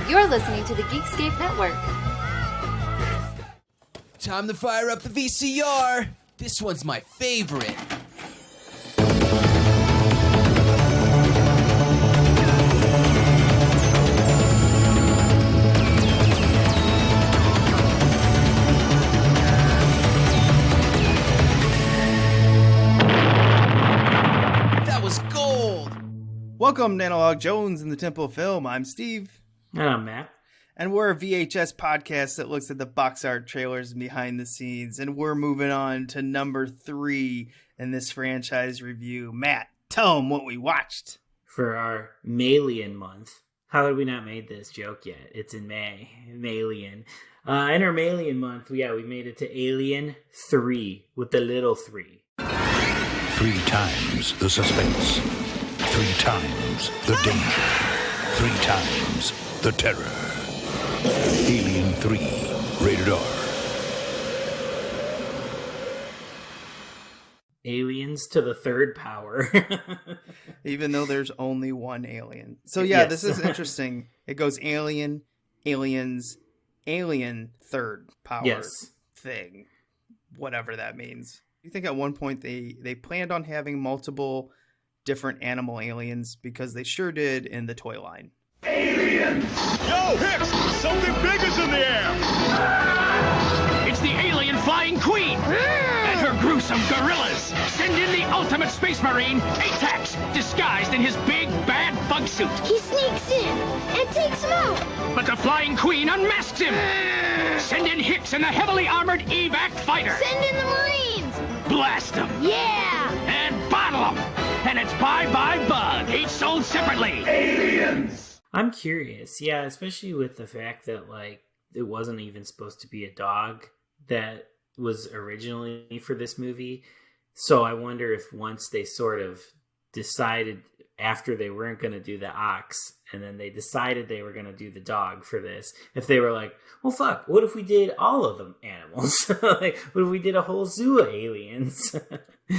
You're listening to the Geekscape Network. Time to fire up the VCR. This one's my favorite. That was gold. Welcome to Analog Jones in the Temple of Film. I'm Steve. And I'm Matt. And we're a VHS podcast that looks at the box art trailers and behind the scenes. And we're moving on to number 3 in this franchise review. Matt, tell them what we watched. For our Malian month. How had we not made this joke yet? It's in May. Malian. In our Malian month, we made it to Alien 3 with the little 3. 3 times the suspense. 3 times the danger. 3 times the terror. Alien 3, rated R. Aliens to the third power. Even though there's only one alien. So yeah, yes. This is interesting. It goes alien, aliens, alien third power thing. Whatever that means. You think at one point they planned on having multiple different animal aliens, because they sure did in the toy line. Aliens! Yo, Hicks! Something big is in the air! It's the alien flying queen! And her gruesome gorillas! Send in the ultimate space marine, K-Tax, disguised in his big, bad bug suit! He sneaks in and takes him out! But the flying queen unmasks him! Send in Hicks and the heavily armored evac fighter! Send in the Marines! Blast them! Yeah! And bottle them! And it's bye-bye bug, each sold separately! Aliens! I'm curious, yeah, especially with the fact that, like, it wasn't even supposed to be a dog that was originally for this movie. So I wonder if once they sort of decided after they weren't going to do the ox, and then they decided they were going to do the dog for this, if they were like, well, fuck, what if we did all of them animals? Like, what if we did a whole zoo of aliens?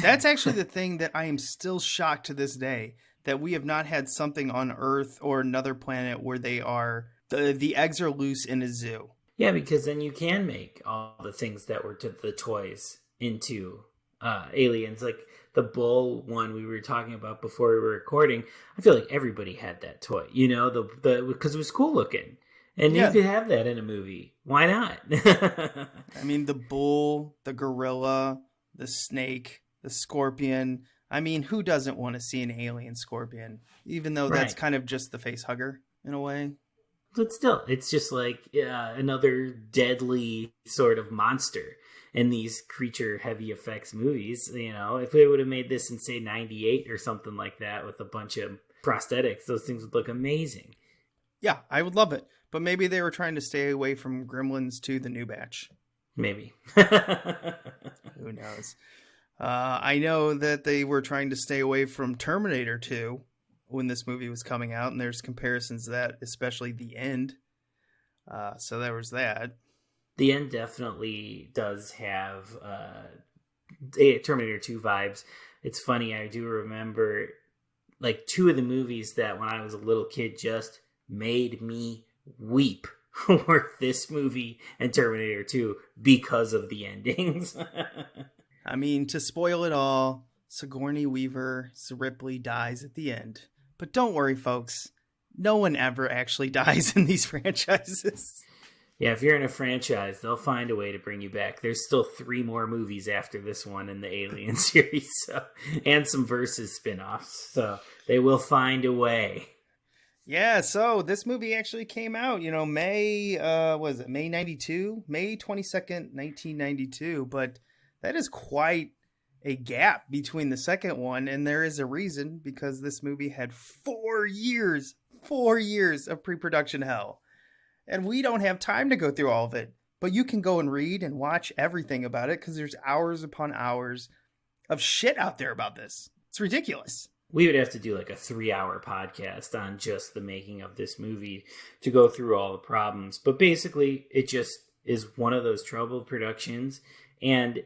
That's actually the thing that I am still shocked to this day, that we have not had something on Earth or another planet where they are, the eggs are loose in a zoo. Yeah, because then you can make all the things that were to the toys into aliens. Like the bull one we were talking about before we were recording, I feel like everybody had that toy, you know, the because it was cool looking. And you could have that in a movie. Why not? I mean, the bull, the gorilla, the snake, the scorpion. I mean, who doesn't want to see an alien scorpion? Even though that's kind of just the face hugger in a way. But still, it's just like another deadly sort of monster in these creature heavy effects movies. You know, if they would have made this in, say, 98 or something like that with a bunch of prosthetics, those things would look amazing. Yeah, I would love it. But maybe they were trying to stay away from Gremlins 2, the new batch. Maybe. Who knows? I know that they were trying to stay away from Terminator 2 when this movie was coming out, and there's comparisons to that, especially the end. So there was that. The end definitely does have Terminator 2 vibes. It's funny, I do remember like 2 of the movies that when I was a little kid just made me weep were this movie and Terminator 2 because of the endings. I mean, to spoil it all, Sigourney Weaver's Ripley dies at the end. But don't worry, folks. No one ever actually dies in these franchises. Yeah, if you're in a franchise, they'll find a way to bring you back. There's still 3 more movies after this one in the Alien series, and some Versus spin-offs. So they will find a way. Yeah, so this movie actually came out, you know, May 92? May 22nd, 1992. But that is quite a gap between the second one, and there is a reason, because this movie had 4 years of pre-production hell. And we don't have time to go through all of it, but you can go and read and watch everything about it, because there's hours upon hours of shit out there about this. It's ridiculous. We would have to do like a 3-hour podcast on just the making of this movie to go through all the problems. But basically, it just is one of those troubled productions. And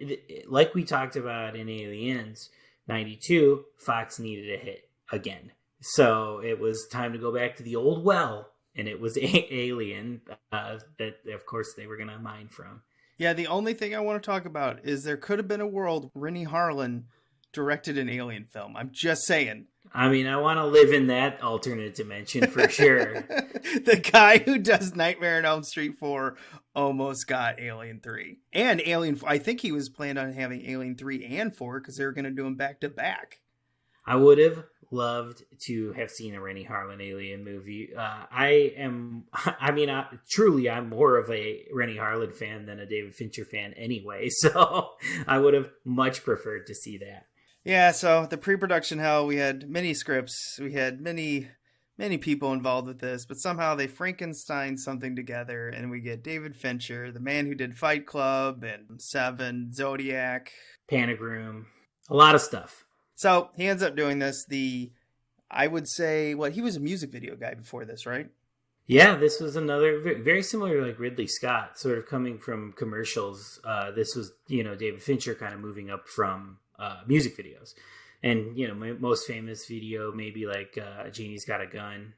like we talked about in Aliens 92, Fox needed a hit again. So it was time to go back to the old well and it was Alien that, of course, they were going to mine from. Yeah, the only thing I want to talk about is there could have been a world Rennie Harlan directed an Alien film. I'm just saying. I mean, I want to live in that alternate dimension for sure. The guy who does Nightmare on Elm Street 4 almost got Alien 3. And Alien, I think he was planned on having Alien 3 and 4 because they were going to do them back to back. I would have loved to have seen a Rennie Harlan Alien movie. Truly, I'm more of a Rennie Harlan fan than a David Fincher fan anyway. So I would have much preferred to see that. Yeah, so the pre-production hell, we had many scripts, we had many people involved with this, but somehow they Frankenstein something together, and we get David Fincher, the man who did Fight Club and Seven, Zodiac, Panic Room, a lot of stuff. So he ends up doing this. I would say, he was a music video guy before this, right? Yeah, this was another very similar, like Ridley Scott, sort of coming from commercials. This was, David Fincher kind of moving up from music videos. And, my most famous video, maybe like Genie's Got a Gun,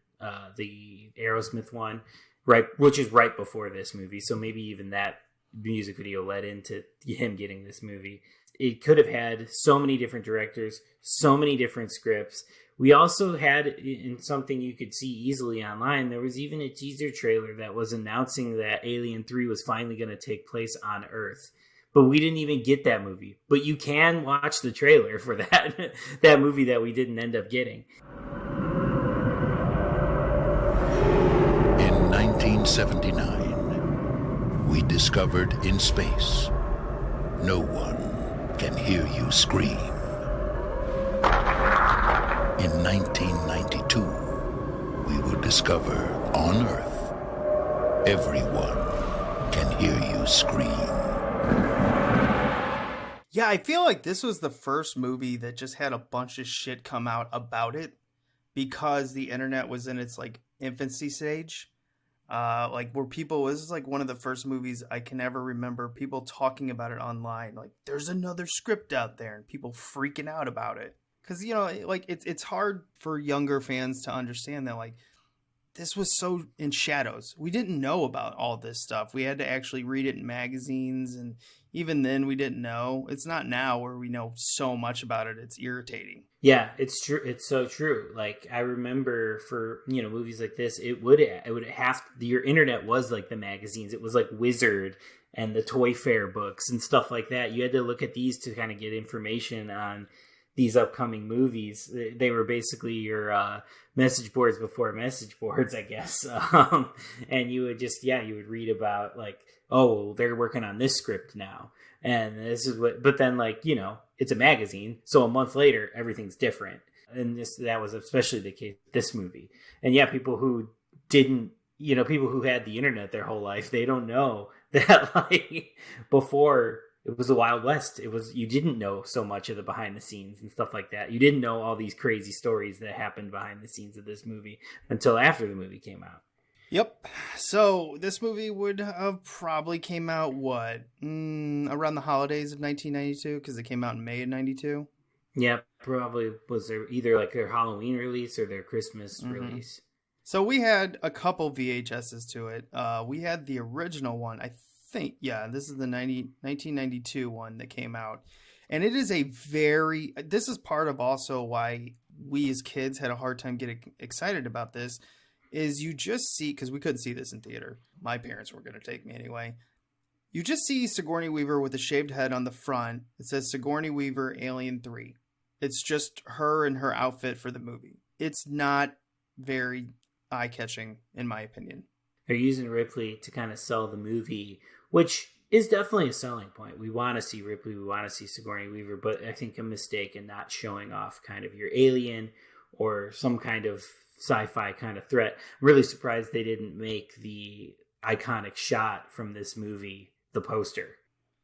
the Aerosmith one, right, which is right before this movie. So maybe even that music video led into him getting this movie. It could have had so many different directors, so many different scripts. We also had, in something you could see easily online, there was even a teaser trailer that was announcing that Alien 3 was finally going to take place on Earth. But we didn't even get that movie. But you can watch the trailer for that, that movie that we didn't end up getting. In 1979, we discovered in space, no one can hear you scream. In 1992, we will discover on Earth, everyone can hear you scream. Yeah, I feel like this was the first movie that just had a bunch of shit come out about it because the internet was in its infancy stage. This is one of the first movies I can ever remember people talking about it online. Like, there's another script out there and people freaking out about it. Because, it's hard for younger fans to understand that, this was so in shadows. We didn't know about all this stuff. We had to actually read it in magazines, and even then we didn't know. It's not now where we know so much about it. It's irritating. Yeah, it's true. It's so true. I remember for, movies like this, it would have, your internet was like the magazines. It was like Wizard and the Toy Fair books and stuff like that. You had to look at these to kind of get information on these upcoming movies. They were basically your message boards before message boards, I guess. And you would you would read about they're working on this script now. And this is but then it's a magazine. So a month later, everything's different. And that was especially the case with this movie. And yeah, people who didn't, people who had the internet their whole life, they don't know that before, it was the Wild West. You didn't know so much of the behind the scenes and stuff like that. You didn't know all these crazy stories that happened behind the scenes of this movie until after the movie came out. Yep. So this movie would have probably came out around the holidays of 1992 because it came out in May of 92. Yeah, probably was either their Halloween release or their Christmas release. So we had a couple VHSs to it. We had the original one, I think, this is the 1992 one that came out. And it is this is part of also why we as kids had a hard time getting excited about this, is you just see, because we couldn't see this in theater. My parents were going to take me anyway. You just see Sigourney Weaver with a shaved head on the front. It says Sigourney Weaver, Alien 3. It's just her and her outfit for the movie. It's not very eye-catching, in my opinion. They're using Ripley to kind of sell the movie, which is definitely a selling point. We want to see Ripley, we want to see Sigourney Weaver, but I think a mistake in not showing off kind of your alien or some kind of sci-fi kind of threat. I'm really surprised they didn't make the iconic shot from this movie the poster.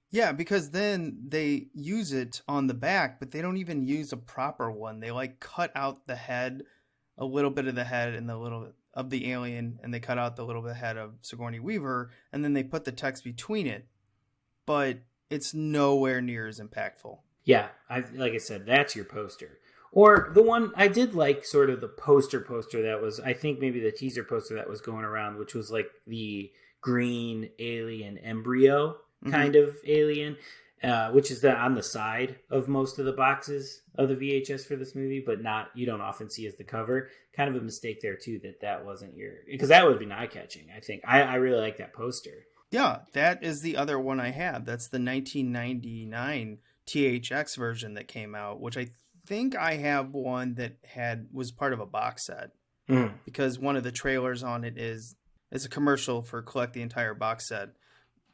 Yeah, because then they use it on the back, but they don't even use a proper one. They cut out the head, a little bit of the head and the little bit of the alien, and they cut out the little bit of head of Sigourney Weaver, and then they put the text between it. But it's nowhere near as impactful. Yeah, like I said, that's your poster. Or the one I did like, sort of the poster that was, I think maybe the teaser poster that was going around, which was like the green alien embryo kind of alien, which is on the side of most of the boxes of the VHS for this movie, but you don't often see as the cover. Kind of a mistake there too, that wasn't because that would have been eye-catching, I think. I really like that poster. Yeah, that is the other one I have. That's the 1999 THX version that came out, which I think I have one that was part of a box set, because one of the trailers on it is a commercial for collect the entire box set.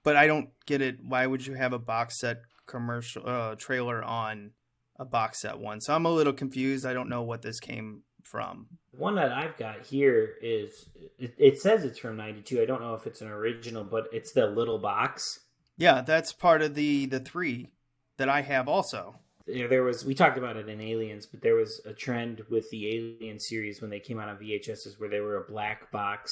But I don't get it. Why would you have a box set commercial trailer on a box set one? So I'm a little confused. I don't know what this came from. One that I've got here is, it says it's from 92. I don't know if it's an original, but it's the little box. Yeah, that's part of the 3 that I have also. We talked about it in Aliens, but there was a trend with the Alien series when they came out on VHSs where they were a black box.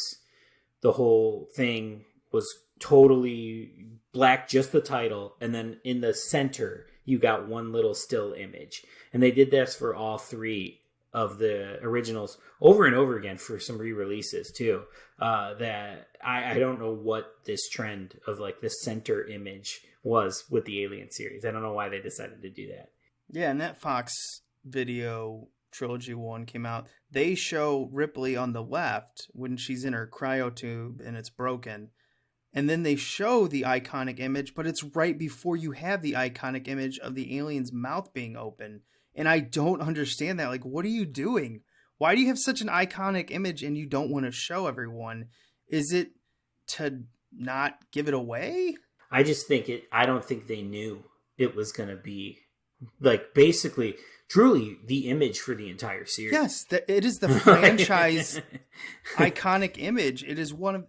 The whole thing was totally black, just the title, and then in the center you got one little still image. And they did this for all 3 of the originals over and over again for some re-releases too. That I don't know what this trend of like the center image was with the Alien series. I don't know why they decided to do that. Yeah, and that Fox Video Trilogy one came out. They show Ripley on the left when she's in her cryotube and it's broken. And then they show the iconic image, but it's right before you have the iconic image of the alien's mouth being open. And I don't understand that. Like, what are you doing? Why do you have such an iconic image and you don't want to show everyone? Is it to not give it away? I just think I don't think they knew it was going to be like basically truly the image for the entire series. Yes, it is the franchise iconic image. It is one of,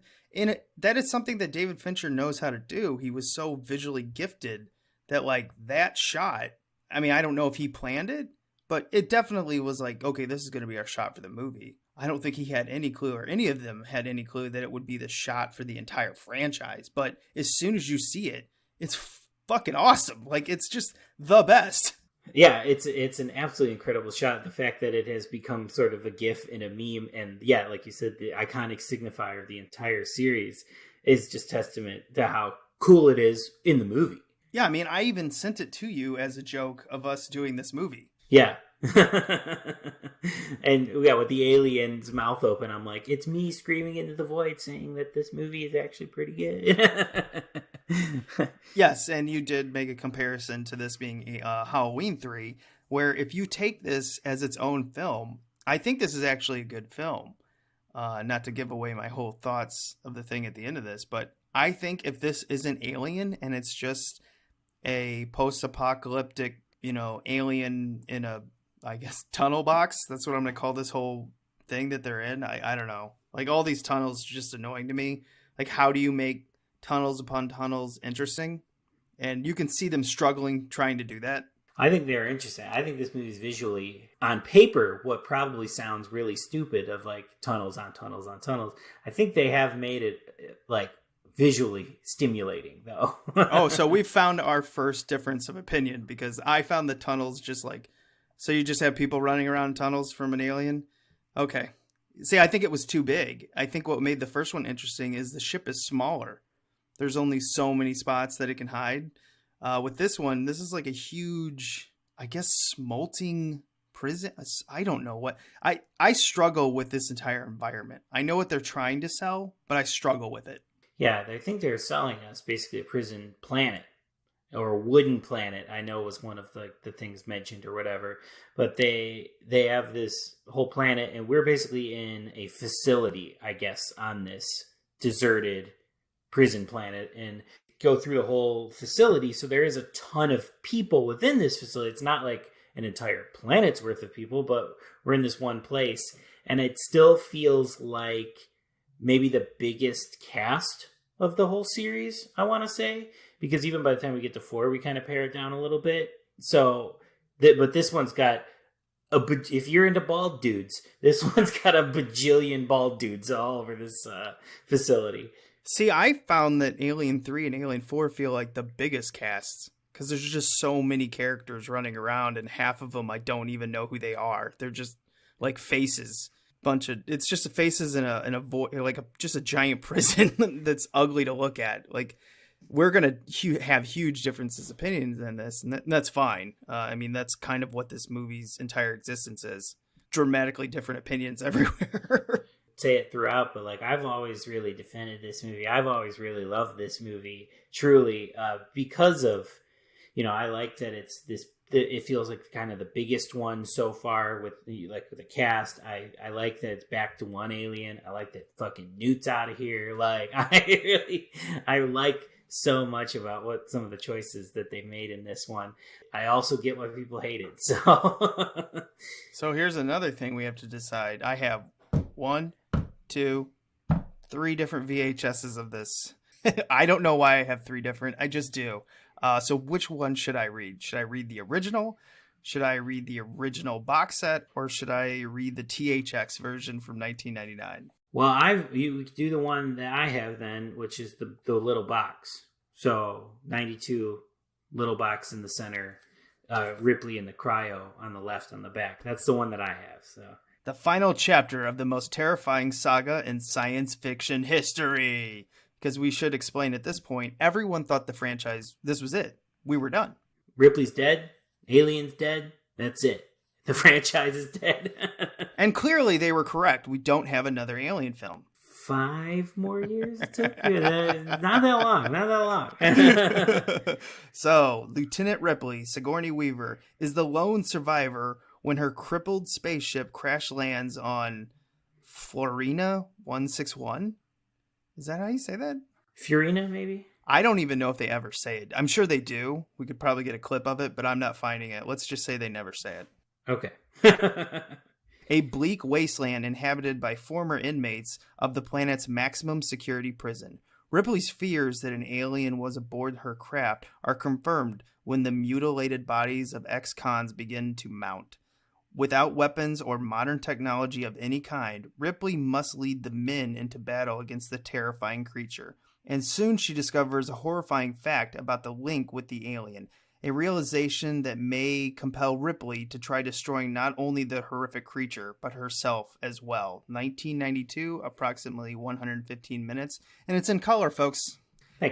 that is something that David Fincher knows how to do. He was so visually gifted that like that shot, I mean, I don't know if he planned it, but it definitely was like, okay, this is going to be our shot for the movie. I don't think he had any clue, or any of them had any clue, that it would be the shot for the entire franchise. But as soon as you see it, it's fucking awesome. Like, it's just the best. Yeah, it's an absolutely incredible shot. The fact that it has become sort of a gif and a meme, and yeah, like you said, the iconic signifier of the entire series is just testament to how cool it is in the movie. Yeah, I mean, I even sent it to you as a joke of us doing this movie. Yeah. And yeah, with the alien's mouth open, I'm like, it's me screaming into the void saying that this movie is actually pretty good. Yes, and you did make a comparison to this being Halloween 3, where if you take this as its own film, I think this is actually a good film. Not to give away my whole thoughts of the thing at the end of this, but I think if this isn't Alien and it's just a post-apocalyptic, alien in a, I guess, tunnel box. That's what I'm going to call this whole thing that they're in. I don't know. Like, all these tunnels are just annoying to me. Like, how do you make tunnels upon tunnels interesting? And you can see them struggling trying to do that. I think they're interesting. I think this movie is visually, on paper, what probably sounds really stupid of like tunnels on tunnels on tunnels. I think they have made it like visually stimulating, though. Oh, so we found our first difference of opinion, because I found the tunnels just like, so you just have people running around tunnels from an alien? Okay. See, I think it was too big. I think what made the first one interesting is the ship is smaller. There's only so many spots that it can hide. With this one, this is like a huge, I guess, smolting prison. I don't know what. I struggle with this entire environment. I know what they're trying to sell, but I struggle with it. Yeah, I think they're selling us basically a prison planet, or a wooden planet. I know was one of the things mentioned or whatever. But they have this whole planet, and we're basically in a facility, I guess, on this deserted prison planet, and go through the whole facility. So there is a ton of people within this facility. It's not like an entire planet's worth of people, but we're in this one place, and it still feels like maybe the biggest cast of the whole series, I want to say, because even by the time we get to 4, we kind of pare it down a little bit. So, but this one's got if you're into bald dudes, this one's got a bajillion bald dudes all over this facility. See, I found that Alien 3 and Alien 4 feel like the biggest casts, because there's just so many characters running around, and half of them I don't even know who they are. They're just like faces. It's just faces in a void, like just a giant prison that's ugly to look at. Like, we're gonna have huge differences of opinions in this, and that's fine. I mean, that's kind of what this movie's entire existence is: dramatically different opinions everywhere. Say it throughout, but like, I've always really defended this movie. I've always really loved this movie, truly, because of, I like that it feels like kind of the biggest one so far with the cast. I like that it's back to one alien. I like that fucking Newt's out of here. Like, I like so much about what some of the choices that they made in this one. I also get why people hate it. So here's another thing we have to decide. I have 1, 2, 3 different VHSs of this. I don't know why I have 3 different. I just do. So which one should I read? Should I read the original? Should I read the original box set? Or should I read the THX version from 1999? Well, you do the one that I have then, which is the little box. So 92, little box in the center, Ripley in the cryo on the left on the back. That's the one that I have. So the final chapter of the most terrifying saga in science fiction history. Because we should explain at this point, everyone thought the franchise, this was it. We were done. Ripley's dead. Alien's dead. That's it. The franchise is dead. And clearly they were correct. We don't have another Alien film. 5 more years it took? Not that long. So, Lieutenant Ripley, Sigourney Weaver, is the lone survivor when her crippled spaceship crash lands on Florina 161. Is that how you say that? Furina, maybe? I don't even know if they ever say it. I'm sure they do. We could probably get a clip of it, but I'm not finding it. Let's just say they never say it. Okay. A bleak wasteland inhabited by former inmates of the planet's maximum security prison. Ripley's fears that an alien was aboard her craft are confirmed when the mutilated bodies of ex-cons begin to mount. Without weapons or modern technology of any kind, Ripley must lead the men into battle against the terrifying creature. And soon she discovers a horrifying fact about the link with the alien, a realization that may compel Ripley to try destroying not only the horrific creature, but herself as well. 1992, approximately 115 minutes, and it's in color, folks.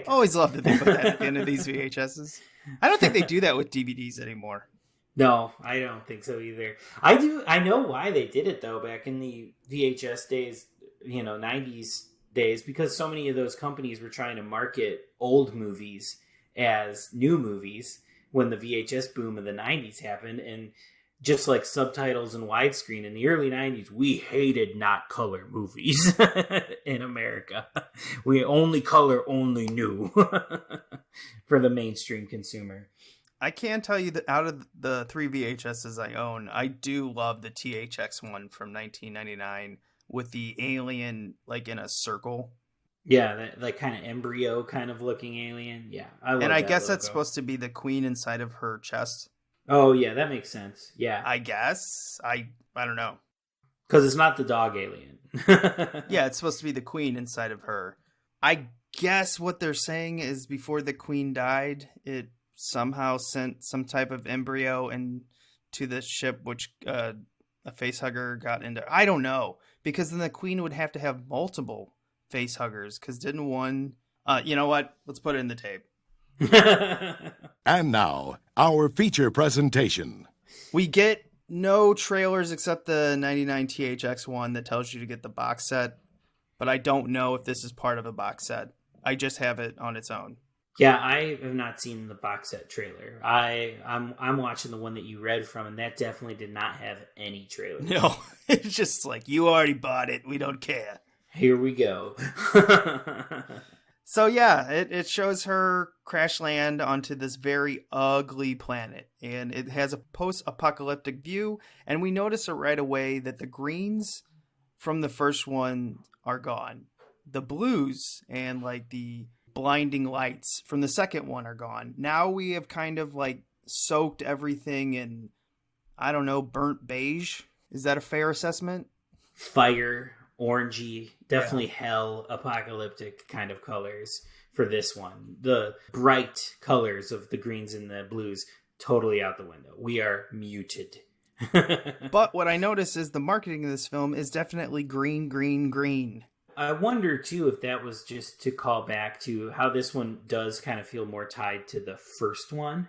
Always love that they put that at the end of these VHSs. I don't think they do that with DVDs anymore. No, I don't think so either. I know why they did it though back in the VHS days, 90s days, because so many of those companies were trying to market old movies as new movies when the VHS boom of the 90s happened. And just like subtitles and widescreen in the early 90s, we hated not color movies in America. We only color, only new for the mainstream consumer. I can tell you that out of the 3 VHSs I own, I do love the THX one from 1999 with the alien like in a circle. Yeah, that like kind of embryo kind of looking alien. Yeah, I love that. And I guess logo. that's supposed to be the queen inside of her chest. Oh yeah, that makes sense. Yeah, I guess. I don't know. Because it's not the dog alien. Yeah, it's supposed to be the queen inside of her. I guess what they're saying is before the queen died, it somehow sent some type of embryo into the ship, which a facehugger got into. I don't know, because then the queen would have to have multiple facehuggers, because didn't one... you know what? Let's put it in the tape. And now, our feature presentation. We get no trailers except the 99 THX one that tells you to get the box set, but I don't know if this is part of a box set. I just have it on its own. Yeah, I have not seen the box set trailer. I'm watching the one that you read from, and that definitely did not have any trailer. No, it's just like, you already bought it. We don't care. Here we go. So yeah, it shows her crash land onto this very ugly planet, and it has a post-apocalyptic view, and we notice right away that the greens from the first one are gone. The blues and like the blinding lights from the second one are gone. Now we have kind of like soaked everything in, I don't know, burnt beige. Is that a fair assessment? Fire orangey, definitely hell apocalyptic kind of colors for this one. The bright colors of the greens and the blues, totally out the window. We are muted. But what I notice is the marketing of this film is definitely green, green, green. I wonder, too, if that was just to call back to how this one does kind of feel more tied to the first one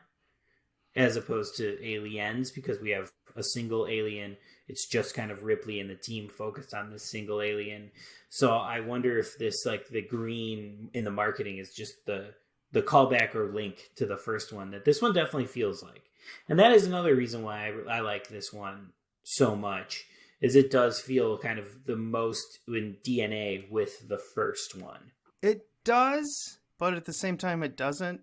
as opposed to Aliens, because we have a single alien. It's just kind of Ripley and the team focused on this single alien. So I wonder if this, like, the green in the marketing is just the callback or link to the first one that this one definitely feels like. And that is another reason why I like this one so much, is it does feel kind of the most in DNA with the first one. It does, but at the same time it doesn't,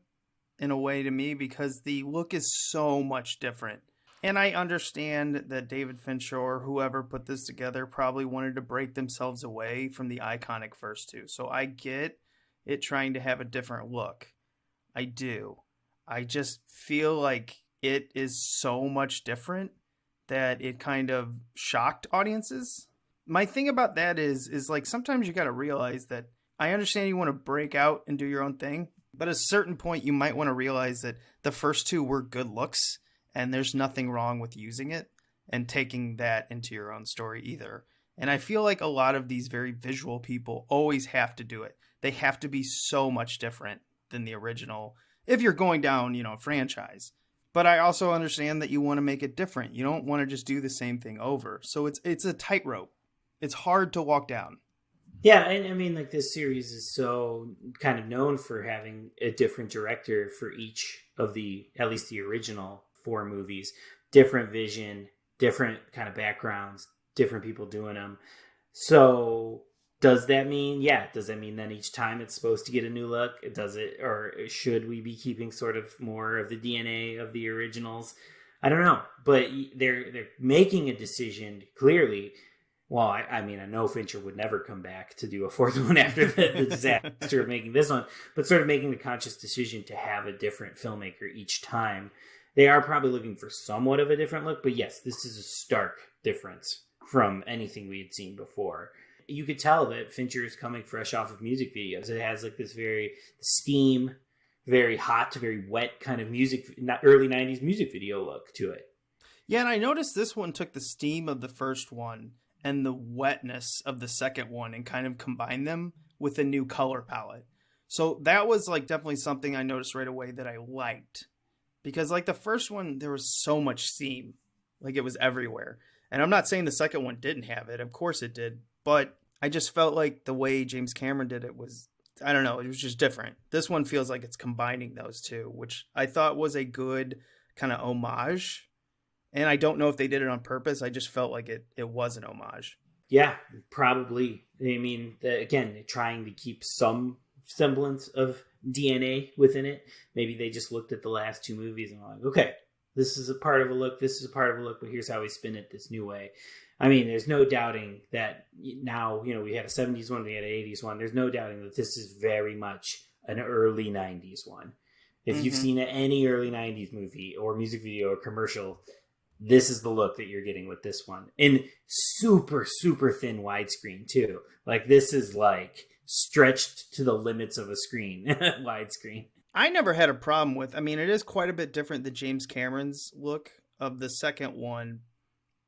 in a way, to me, because the look is so much different. And I understand that David Fincher or whoever put this together probably wanted to break themselves away from the iconic first two. So I get it trying to have a different look. I do. I just feel like it is so much different that it kind of shocked audiences. My thing about that is like, sometimes you got to realize that I understand you want to break out and do your own thing, but at a certain point you might want to realize that the first two were good looks and there's nothing wrong with using it and taking that into your own story either. And I feel like a lot of these very visual people always have to do it. They have to be so much different than the original if you're going down, a franchise. But I also understand that you want to make it different. You don't want to just do the same thing over. So it's a tightrope. It's hard to walk down. Yeah, and I mean, like, this series is so kind of known for having a different director for each of at least the original 4 movies. Different vision, different kind of backgrounds, different people doing them. So does that mean then each time it's supposed to get a new look? Does it, or should we be keeping sort of more of the DNA of the originals? I don't know, but they're making a decision clearly. Well, I mean, I know Fincher would never come back to do a 4th one after the disaster of making this one, but sort of making the conscious decision to have a different filmmaker each time. They are probably looking for somewhat of a different look, but yes, this is a stark difference from anything we had seen before. You could tell that Fincher is coming fresh off of music videos. It has like this very steam, very hot, very wet kind of early 90s music video look to it. Yeah, and I noticed this one took the steam of the first one and the wetness of the second one and kind of combined them with a new color palette. So that was like definitely something I noticed right away that I liked. Because like the first one, there was so much steam. Like it was everywhere. And I'm not saying the second one didn't have it. Of course it did. But I just felt like the way James Cameron did it was, I don't know, it was just different. This one feels like it's combining those two, which I thought was a good kind of homage. And I don't know if they did it on purpose. I just felt like it was an homage. Yeah, probably. I mean, again, trying to keep some semblance of DNA within it. Maybe they just looked at the last 2 movies and were like, okay, this is a part of a look, this is a part of a look, but here's how we spin it this new way. I mean, there's no doubting that now, we had a 70s one, we had an 80s one. There's no doubting that this is very much an early 90s one. If you've seen any early 90s movie or music video or commercial, this is the look that you're getting with this one. In super, super thin widescreen, too. Like, this is like stretched to the limits of a screen, widescreen. I never had a problem with, it is quite a bit different than James Cameron's look of the second one,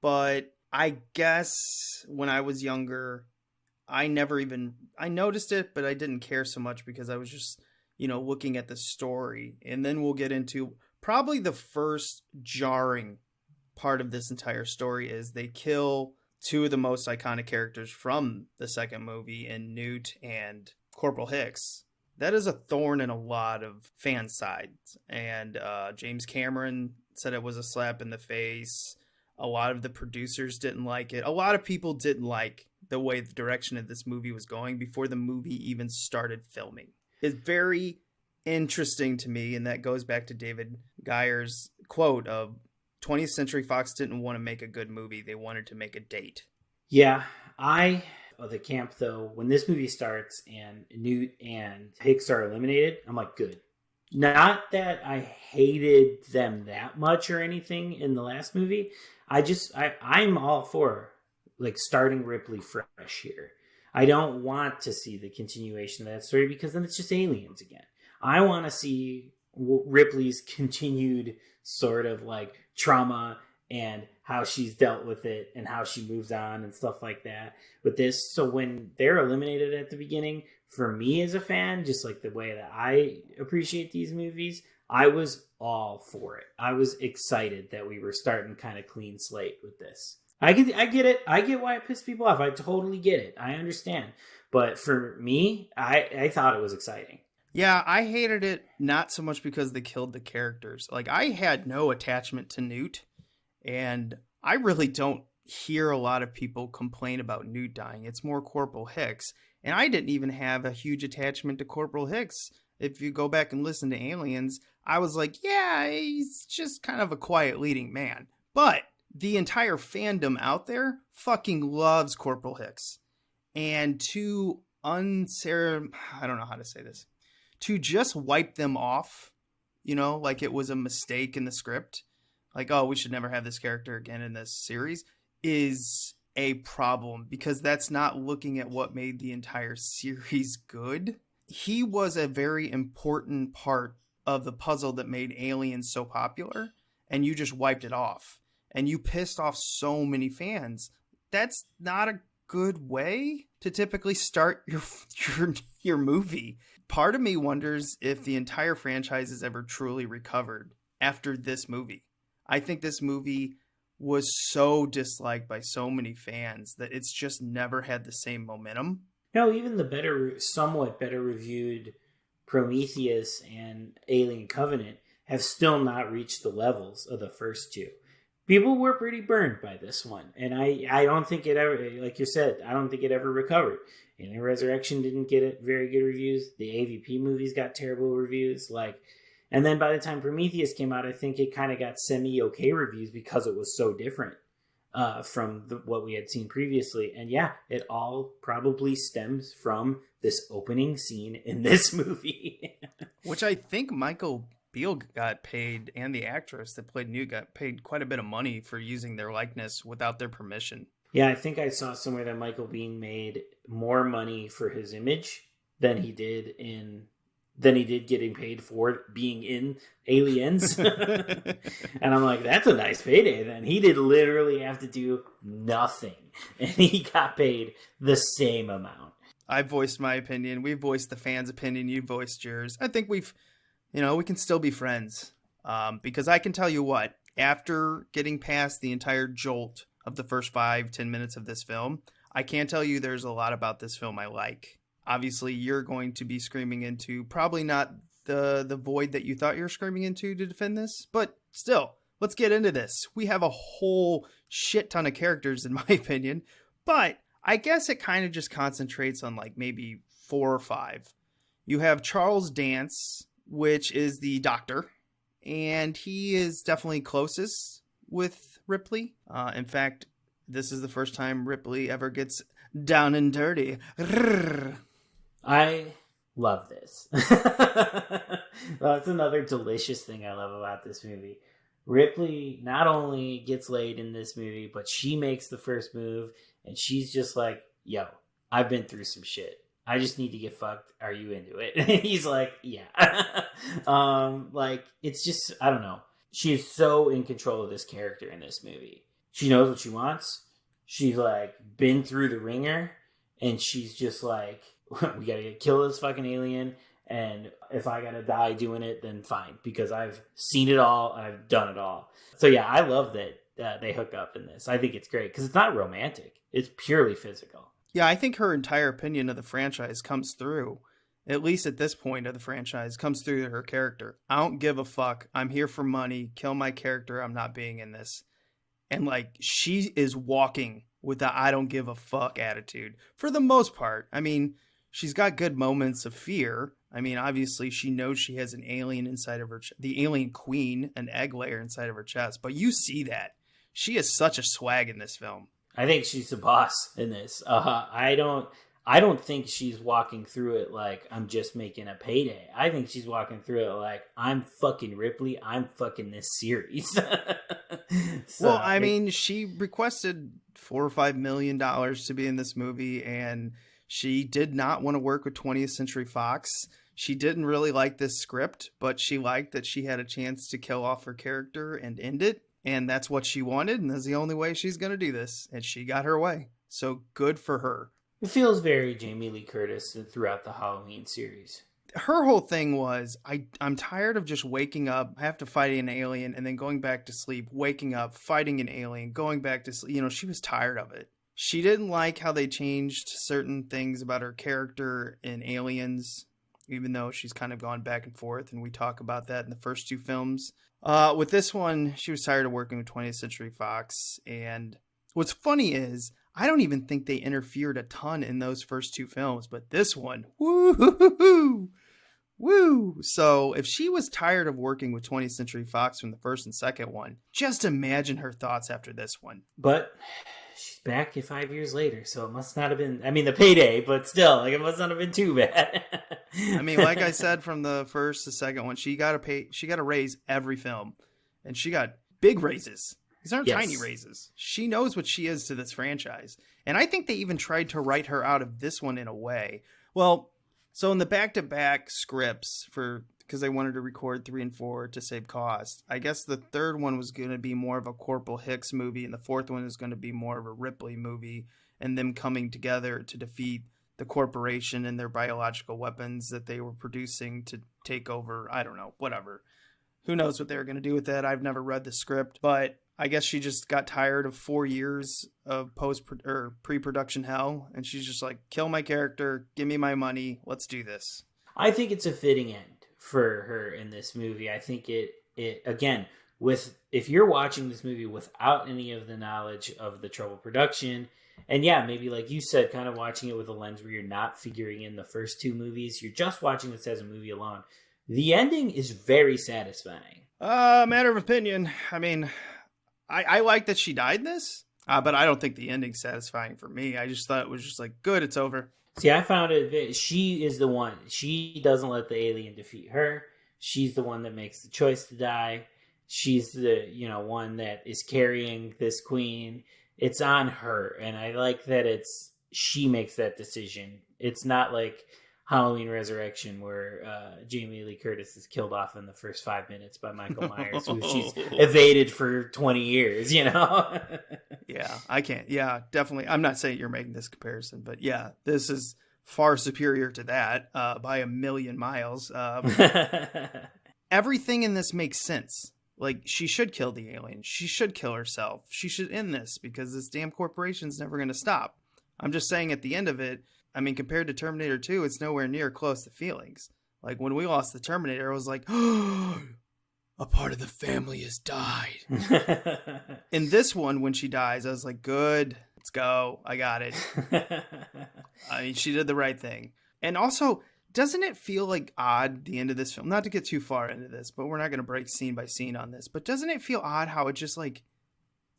but I guess when I was younger, I noticed it, but I didn't care so much because I was just, looking at the story. And then we'll get into probably the first jarring part of this entire story is they kill 2 of the most iconic characters from the second movie in Newt and Corporal Hicks. That is a thorn in a lot of fan sides. And James Cameron said it was a slap in the face. A lot of the producers didn't like it. A lot of people didn't like the way the direction of this movie was going before the movie even started filming. It's very interesting to me, and that goes back to David Geyer's quote of 20th Century Fox didn't want to make a good movie. They wanted to make a date. Yeah, the camp, though, when this movie starts and Newt and Hicks are eliminated, I'm like, good. Not that I hated them that much or anything in the last movie. I'm all for like starting Ripley fresh here. I don't want to see the continuation of that story because then it's just aliens again. I want to see Ripley's continued sort of like trauma and how she's dealt with it and how she moves on and stuff like that with this. So when they're eliminated at the beginning, for me as a fan, just like the way that I appreciate these movies, I was all for it. I was excited that we were starting kind of clean slate with this. I get it. I get why it pissed people off. I totally get it. I understand. But for me, I thought it was exciting. Yeah, I hated it not so much because they killed the characters. Like, I had no attachment to Newt, and I really don't hear a lot of people complain about Newt dying. It's more Corporal Hicks, and I didn't even have a huge attachment to Corporal Hicks. If you go back and listen to Aliens, I was like, yeah, he's just kind of a quiet leading man. But the entire fandom out there fucking loves Corporal Hicks. And I don't know how to say this. To just wipe them off, you know, like it was a mistake in the script, like, oh, we should never have this character again in this series, is a problem because that's not looking at what made the entire series good. He was a very important part of the puzzle that made Aliens so popular, and you just wiped it off. And you pissed off so many fans. That's not a good way to typically start your movie. Part of me wonders if the entire franchise has ever truly recovered after this movie. I think this movie was so disliked by so many fans that it's just never had the same momentum. No, even the somewhat better reviewed Prometheus and Alien Covenant have still not reached the levels of the first two. People were pretty burned by this one. And I don't think it ever, like you said, I don't think it ever recovered. Alien Resurrection didn't get very good reviews. The AVP movies got terrible reviews. And then by the time Prometheus came out, I think it kind of got semi-okay reviews because it was so different from what we had seen previously. And yeah, it all probably stems from this opening scene in this movie. Which I think Michael Beale got paid, and the actress that played Newt got paid quite a bit of money for using their likeness without their permission. Yeah, I think I saw somewhere that Michael Biehn made more money for his image than he did getting paid for being in Aliens. And I'm like, that's a nice payday then. He did literally have to do nothing, and he got paid the same amount. I voiced my opinion. We voiced the fans' opinion. You voiced yours. I think we can still be friends. Because I can tell you what, after getting past the entire jolt of the first 5-10 minutes of this film, I can tell you there's a lot about this film I like. Obviously, you're going to be screaming into probably not the void that you thought you were screaming into to defend this, but still, let's get into this. We have a whole shit ton of characters, in my opinion, but I guess it kind of just concentrates on like maybe 4 or 5. You have Charles Dance, which is the doctor, and he is definitely closest with Ripley. In fact, this is the first time Ripley ever gets down and dirty. I love this. That's another delicious thing I love about this movie. Ripley not only gets laid in this movie, but she makes the first move, and she's just like, yo, I've been through some shit. I just need to get fucked. Are you into it? And he's like, yeah. It's just, I don't know. She is so in control of this character in this movie. She knows what she wants. She's like been through the ringer, and she's just like, we gotta kill this fucking alien, and if I gotta die doing it, then fine, because I've seen it all, I've done it all. So yeah, I love that they hook up in this. I think it's great because it's not romantic; it's purely physical. Yeah, I think her entire opinion of the franchise comes through, at least at this point of the franchise, comes through her character. I don't give a fuck. I'm here for money. Kill my character. I'm not being in this. And like, she is walking with the I don't give a fuck attitude for the most part. I mean, she's got good moments of fear. I mean, obviously she knows she has an alien inside of her, the alien queen, an egg layer inside of her chest. But you see that. She is such a swag in this film. I think she's the boss in this. I don't think she's walking through it like I'm just making a payday. I think she's walking through it like I'm fucking Ripley. I'm fucking this series. Well, I mean, she requested or $5 million to be in this movie, and she did not want to work with 20th Century Fox. She didn't really like this script, but she liked that she had a chance to kill off her character and end it, and that's what she wanted, and that's the only way she's going to do this, and she got her way. So good for her. It feels very Jamie Lee Curtis throughout the Halloween series. Her whole thing was, I'm tired of just waking up, I have to fight an alien, and then going back to sleep, waking up, fighting an alien, going back to sleep. You know, she was tired of it. She didn't like how they changed certain things about her character in Aliens, even though she's kind of gone back and forth, and we talk about that in the first two films. With this one, she was tired of working with 20th Century Fox, and what's funny is, I don't even think they interfered a ton in those first two films, but this one, woo! So if she was tired of working with 20th Century Fox from the first and second one, just imagine her thoughts after this one. But she's back 5 years later, so it must not have been, I mean, the payday, but still, like, it must not have been too bad. I mean, like I said, from the first to second one, she got to raise every film, and she got big raises. These aren't tiny raises. She knows what she is to this franchise. And I think they even tried to write her out of this one in a way. Well, so in the back-to-back scripts, because they wanted to record 3 and 4 to save cost, I guess the third one was going to be more of a Corporal Hicks movie, and the fourth one is going to be more of a Ripley movie, and them coming together to defeat the corporation and their biological weapons that they were producing to take over. I don't know, whatever. Who knows what they were going to do with that? I've never read the script, but I guess she just got tired of 4 years of pre-production hell, and she's just like, kill my character, give me my money, let's do this. I think it's a fitting end for her in this movie. I think it again, if you're watching this movie without any of the knowledge of the troubled production, and yeah, maybe like you said, kind of watching it with a lens where you're not figuring in the first two movies, you're just watching this as a movie alone, the ending is very satisfying. Matter of opinion. I mean, I like that she died in this, but I don't think the ending's satisfying for me. I just thought it was just like, good, it's over. See, I found it, she is the one. She doesn't let the alien defeat her. She's the one that makes the choice to die. She's the, one that is carrying this queen. It's on her, and I like that she makes that decision. It's not like Halloween Resurrection, where Jamie Lee Curtis is killed off in the first 5 minutes by Michael Myers, who she's evaded for 20 years, Yeah, I can't. Yeah, definitely. I'm not saying you're making this comparison, but yeah, this is far superior to that by a million miles. Everything in this makes sense. Like, she should kill the alien. She should kill herself. She should end this because this damn corporation's never going to stop. I'm just saying at the end of it, I mean, compared to Terminator 2, it's nowhere near close to feelings. Like, when we lost the Terminator, I was like, oh, a part of the family has died. In this one, when she dies, I was like, good, let's go. I got it. I mean, she did the right thing. And also, doesn't it feel like odd, the end of this film? Not to get too far into this, but we're not going to break scene by scene on this. But doesn't it feel odd how it just like,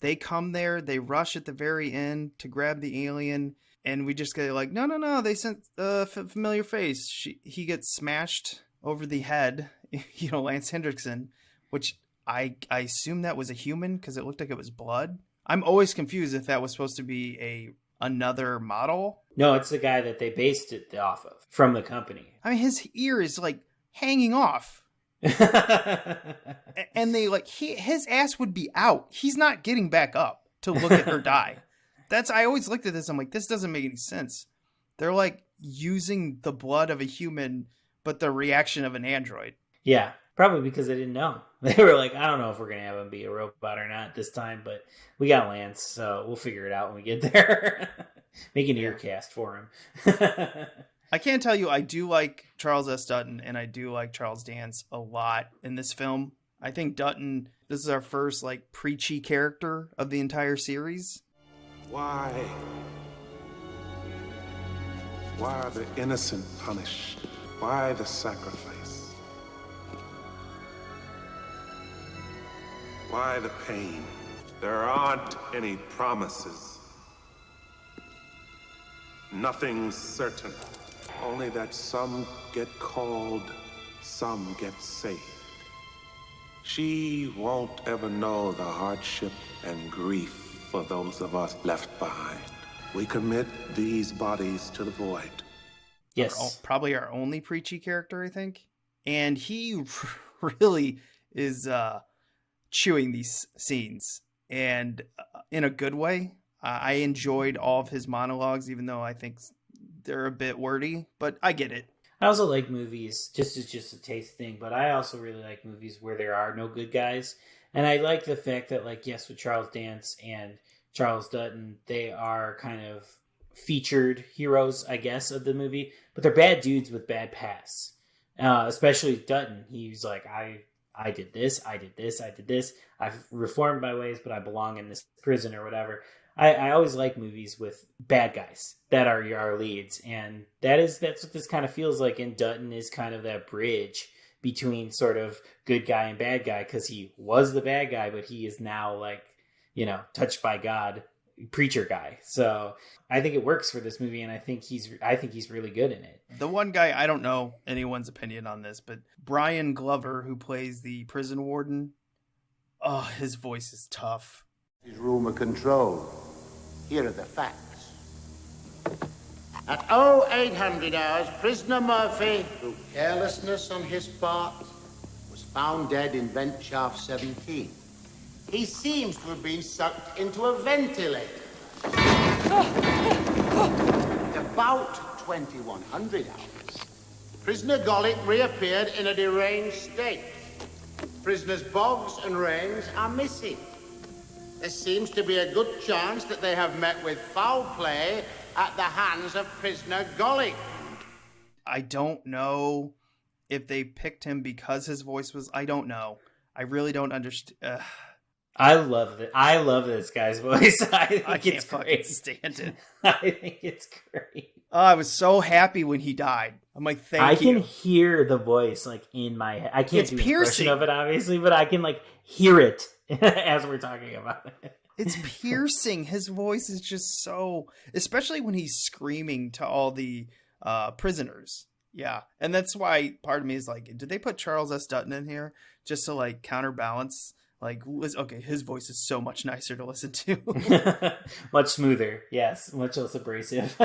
they come there, they rush at the very end to grab the alien, and we just get like, no, they sent a familiar face. He gets smashed over the head, Lance Hendrickson, which I assume that was a human because it looked like it was blood. I'm always confused if that was supposed to be another model. No, it's the guy that they based it off of from the company. I mean, his ear is like hanging off. And they his ass would be out. He's not getting back up to look at her die. I always looked at this. I'm like, this doesn't make any sense. They're like using the blood of a human, but the reaction of an android. Yeah, probably because they didn't know. They were like, I don't know if we're going to have him be a robot or not this time, but we got Lance, so we'll figure it out when we get there. Make an ear cast for him. I can't tell you, I do like Charles S. Dutton, and I do like Charles Dance a lot in this film. I think Dutton, this is our first preachy character of the entire series. Why are the innocent punished? Why the sacrifice? Why the pain? There aren't any promises. Nothing's certain. Only that some get called, some get saved. She won't ever know the hardship and grief for those of us left behind. We commit these bodies to the void. Yes. Probably our only preachy character, I think. And he really is chewing these scenes, and in a good way. I enjoyed all of his monologues, even though I think they're a bit wordy, but I get it. I also like movies, it's just a taste thing, but I also really like movies where there are no good guys. And I like the fact that, like, yes, with Charles Dance and Charles Dutton, they are kind of featured heroes, I guess, of the movie, but they're bad dudes with bad pasts. Especially Dutton. He's like, I did this, I did this, I did this. I've reformed my ways, but I belong in this prison or whatever. I always like movies with bad guys that are our leads, and that's what this kind of feels like. And Dutton is kind of that bridge between sort of good guy and bad guy, because he was the bad guy, but he is now, like, you know, touched by God, preacher guy. So I think it works for this movie, and I think he's really good in it. The one guy, I don't know anyone's opinion on this, but Brian Glover, who plays the prison warden, oh, his voice is tough. His room of control. Here are the facts. At 0800 hours, prisoner Murphy, through carelessness on his part, was found dead in vent shaft 17. He seems to have been sucked into a ventilator. At about 2100 hours, prisoner Golick reappeared in a deranged state. Prisoners Boggs and Rains are missing. There seems to be a good chance that they have met with foul play at the hands of prisoner Golick. I don't know if they picked him because his voice was... I don't know. I really don't understand. I love it. I love this guy's voice. I can't fucking stand it. I think it's great. I was so happy when he died. I'm like, thank you. I can hear the voice, like, in my head. I can't do an impression of it, obviously, but I can, like, hear it as we're talking about it. It's piercing. His voice is just so... Especially when he's screaming to all the prisoners. Yeah. And that's why part of me is like, did they put Charles S. Dutton in here just to, like, counterbalance? Like, okay, his voice is so much nicer to listen to. Much smoother, yes. Much less abrasive.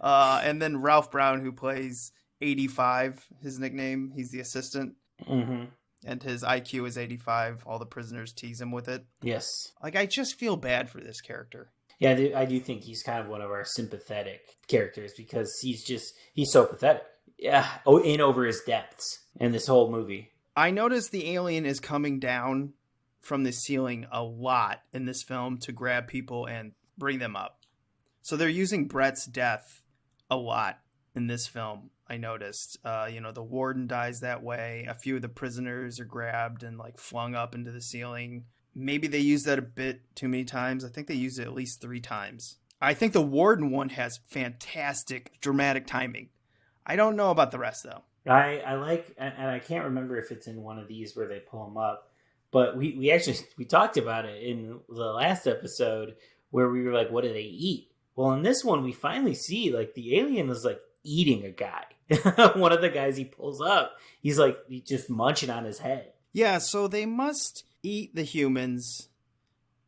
And then Ralph Brown, who plays 85, his nickname. He's the assistant. Mm-hmm. And his IQ is 85. All the prisoners tease him with it. Yes. Like, I just feel bad for this character. Yeah, I do think he's kind of one of our sympathetic characters, because he's so pathetic. Yeah, in over his depths in this whole movie. I noticed the alien is coming down from the ceiling a lot in this film to grab people and bring them up. So they're using Brett's death a lot in this film, I noticed. The warden dies that way. A few of the prisoners are grabbed and, like, flung up into the ceiling. Maybe they used that a bit too many times. I think they used it at least 3 times. I think the warden one has fantastic dramatic timing. I don't know about the rest, though. I like, and I can't remember if it's in one of these where they pull him up, but we actually talked about it in the last episode where we were like, what do they eat? Well, in this one, we finally see, like, the alien is, like, eating a guy. One of the guys he pulls up, he's just munching on his head. Yeah, so they must eat the humans,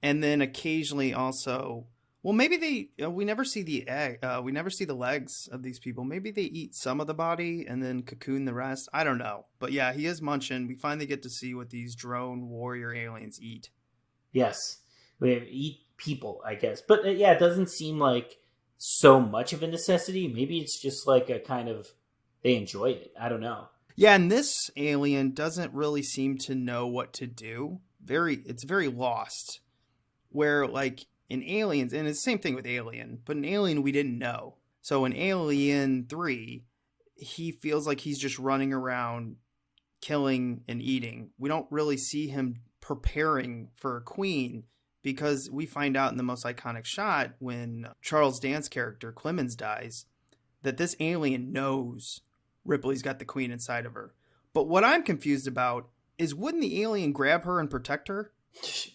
and then occasionally also... Well, maybe we never see the egg. We never see the legs of these people. Maybe they eat some of the body and then cocoon the rest. I don't know. But yeah, he is munching. We finally get to see what these drone warrior aliens eat. Yes. They eat people, I guess. But yeah, it doesn't seem like so much of a necessity. Maybe it's just like a kind of, they enjoy it. I don't know. Yeah, and this alien doesn't really seem to know what to do. It's very lost. Where, like, in Aliens, and it's the same thing with Alien, but in Alien we didn't know. So in Alien 3, he feels like he's just running around killing and eating. We don't really see him preparing for a queen, because we find out in the most iconic shot when Charles Dance's character Clemens dies that this alien knows Ripley's got the queen inside of her. But what I'm confused about is, wouldn't the alien grab her and protect her?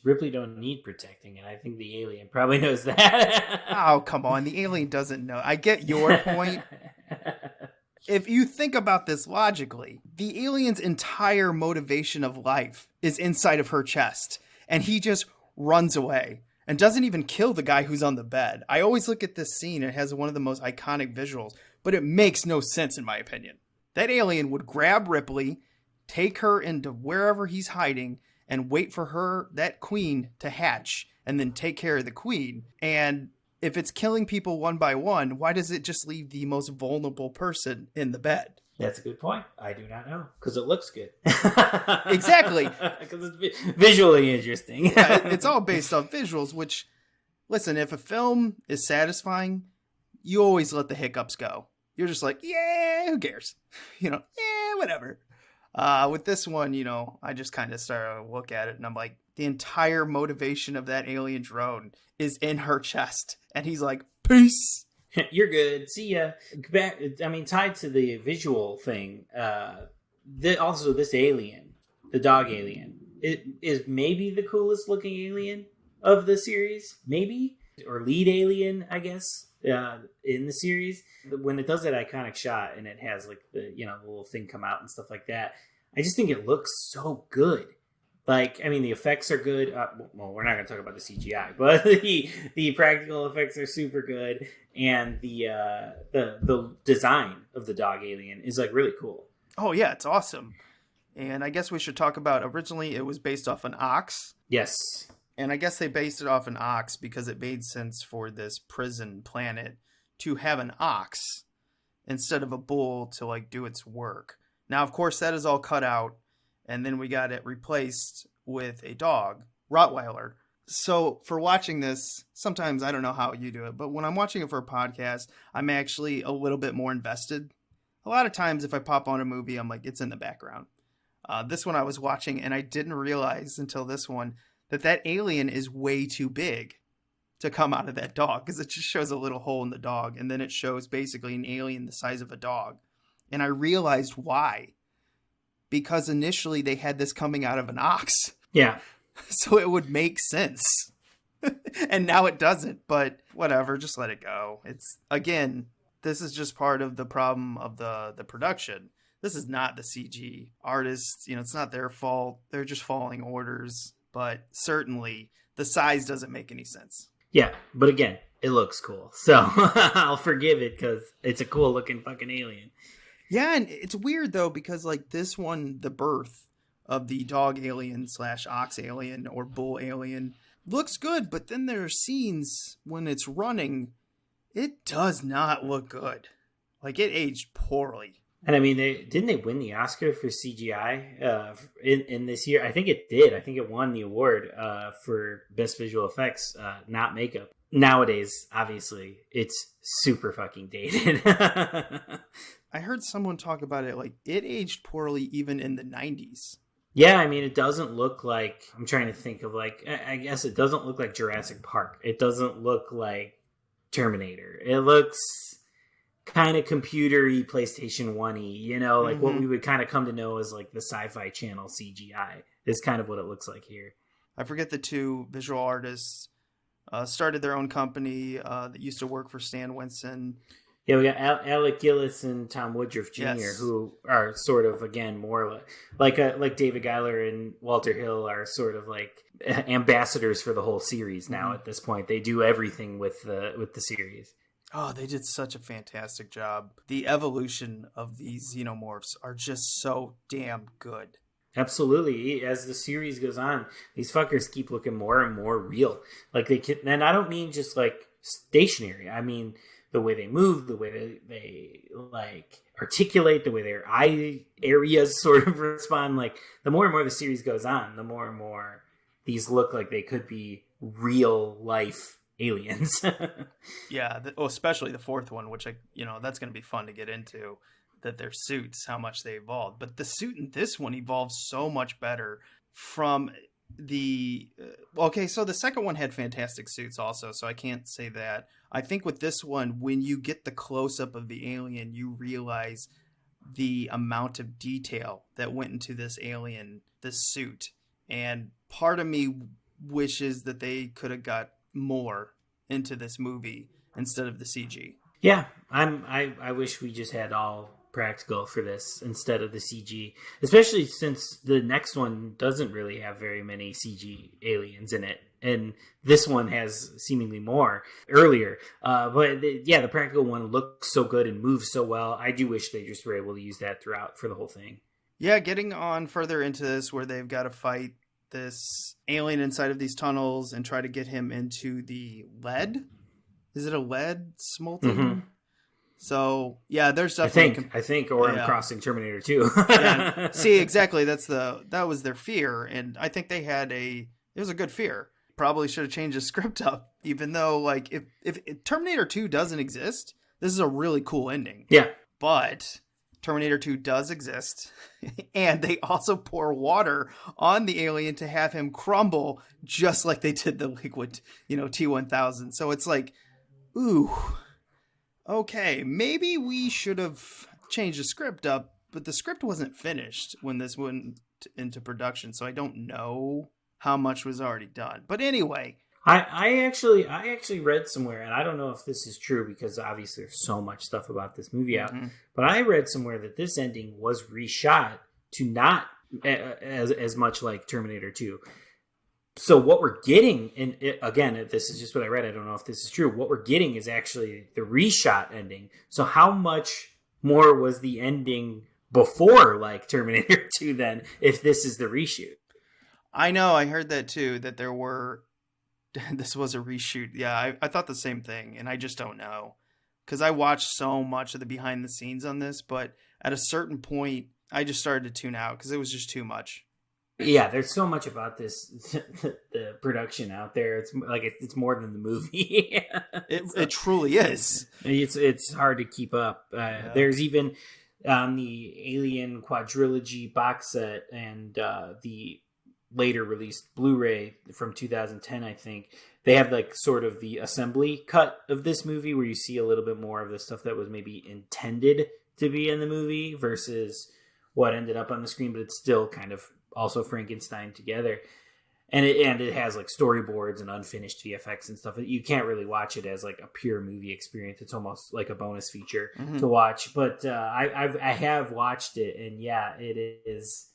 Ripley don't need protecting, and I think the alien probably knows that. Oh, come on. The alien doesn't know. I get your point. If you think about this logically, the alien's entire motivation of life is inside of her chest, and he just runs away and doesn't even kill the guy who's on the bed. I always look at this scene. It has one of the most iconic visuals, but it makes no sense in my opinion. That alien would grab Ripley, take her into wherever he's hiding, and wait for her, that queen, to hatch, and then take care of the queen. And if it's killing people one by one, why does it just leave the most vulnerable person in the bed? That's a good point. I do not know. Because it looks good. Exactly. Because it's visually interesting. Yeah, it's all based off visuals, which, listen, if a film is satisfying, you always let the hiccups go. You're just like, yeah, who cares? Whatever. With this one, I just kind of started to look at it and I'm like, the entire motivation of that alien drone is in her chest. And he's like, peace. You're good. See ya. Tied to the visual thing, also this alien, the dog alien, it is maybe the coolest looking alien of the series, maybe, or lead alien, I guess, in the series. When it does that iconic shot and it has like the little thing come out and stuff like that, I just think it looks so good. The effects are good. Well, we're not going to talk about the CGI, but the practical effects are super good, and the design of the dog alien is like really cool. Oh yeah, it's awesome. And I guess we should talk about, originally it was based off an ox. Yes. And I guess they based it off an ox because it made sense for this prison planet to have an ox instead of a bull to like do its work. Now, of course, that is all cut out. And then we got it replaced with a dog, Rottweiler. So for watching this, sometimes I don't know how you do it, but when I'm watching it for a podcast, I'm actually a little bit more invested. A lot of times if I pop on a movie, I'm like, it's in the background. This one I was watching and I didn't realize until this one that alien is way too big to come out of that dog, because it just shows a little hole in the dog. And then it shows basically an alien the size of a dog. And I realized why. Because initially they had this coming out of an ox. Yeah. So it would make sense. And now it doesn't, but whatever, just let it go. It's, again, this is just part of the problem of the production. This is not the CG artists, it's not their fault. They're just following orders, but certainly the size doesn't make any sense. Yeah, but again, it looks cool. So I'll forgive it because it's a cool looking fucking alien. Yeah, and it's weird, though, because, like, this one, the birth of the dog alien / ox alien or bull alien looks good, but then there are scenes when it's running, it does not look good. Like, it aged poorly. And, didn't they win the Oscar for CGI in this year? I think it did. I think it won the award for Best Visual Effects, not makeup. Nowadays, obviously, it's super fucking dated. I heard someone talk about it, like, it aged poorly even in the 90s. Yeah, it doesn't look like, I'm trying to think of, like, I guess it doesn't look like Jurassic Park. It doesn't look like Terminator. It looks kind of computer-y, PlayStation 1-y, like what we would kind of come to know as, like, the Sci-Fi Channel CGI is kind of what it looks like here. I forget the two visual artists started their own company that used to work for Stan Winston. Yeah, we got Alec Gillis and Tom Woodruff Jr., Yes. who are sort of, again, more like David Giler and Walter Hill are sort of like ambassadors for the whole series now at this point. They do everything with the series. Oh, they did such a fantastic job. The evolution of these xenomorphs are just so damn good. Absolutely. As the series goes on, these fuckers keep looking more and more real. Like and I don't mean just like stationary. I mean the way they move, the way they like articulate, the way their eye areas sort of respond. Like the more and more the series goes on, the more and more these look like they could be real life aliens. Yeah, especially the fourth one, which that's going to be fun to get into. That their suits, how much they evolved, but the suit in this one evolves so much better from the. So the second one had fantastic suits also, so I can't say that. I think with this one, when you get the close up of the alien, you realize the amount of detail that went into this alien, this suit, and part of me wishes that they could have got more into this movie instead of the CG. Yeah, I wish we just had all practical for this instead of the CG, especially since the next one doesn't really have very many CG aliens in it. and this one has seemingly more earlier. The practical one looks so good and moves so well. I do wish they just were able to use that throughout for the whole thing. Yeah, getting on further into this where they've got to fight this alien inside of these tunnels and try to get him into the lead. Is it a lead smolting? Mm-hmm. So yeah, there's definitely I think, or I'm crossing Terminator 2. Yeah. See, exactly. That was their fear, and I think they had it was a good fear. Probably should have changed the script up, even though like if Terminator 2 doesn't exist, this is a really cool ending. Yeah, but Terminator 2 does exist, and they also pour water on the alien to have him crumble, just like they did the liquid, T-1000. So it's like, ooh. Okay, maybe we should have changed the script up, but the script wasn't finished when this went into production, so I don't know how much was already done. But anyway, I actually read somewhere, and I don't know if this is true because obviously there's so much stuff about this movie out, but I read somewhere that this ending was reshot to not as much like Terminator 2. So what we're getting, and again, this is just what I read. I don't know if this is true. What we're getting is actually the reshot ending. So how much more was the ending before, like Terminator 2, then, if this is the reshoot? I know. I heard that too. That this was a reshoot. Yeah, I thought the same thing, and I just don't know because I watched so much of the behind the scenes on this, but at a certain point, I just started to tune out because it was just too much. Yeah, there's so much about this, the production out there. It's like it's more than the movie. It truly is. It's hard to keep up. There's even on the Alien quadrilogy box set and the later released Blu-ray from 2010, I think, they have like sort of the assembly cut of this movie where you see a little bit more of the stuff that was maybe intended to be in the movie versus what ended up on the screen, but it's still kind of also Frankenstein together, and it has like storyboards and unfinished VFX and stuff. You can't really watch it as like a pure movie experience. It's almost like a bonus feature to watch. But I have watched it, and yeah, it is.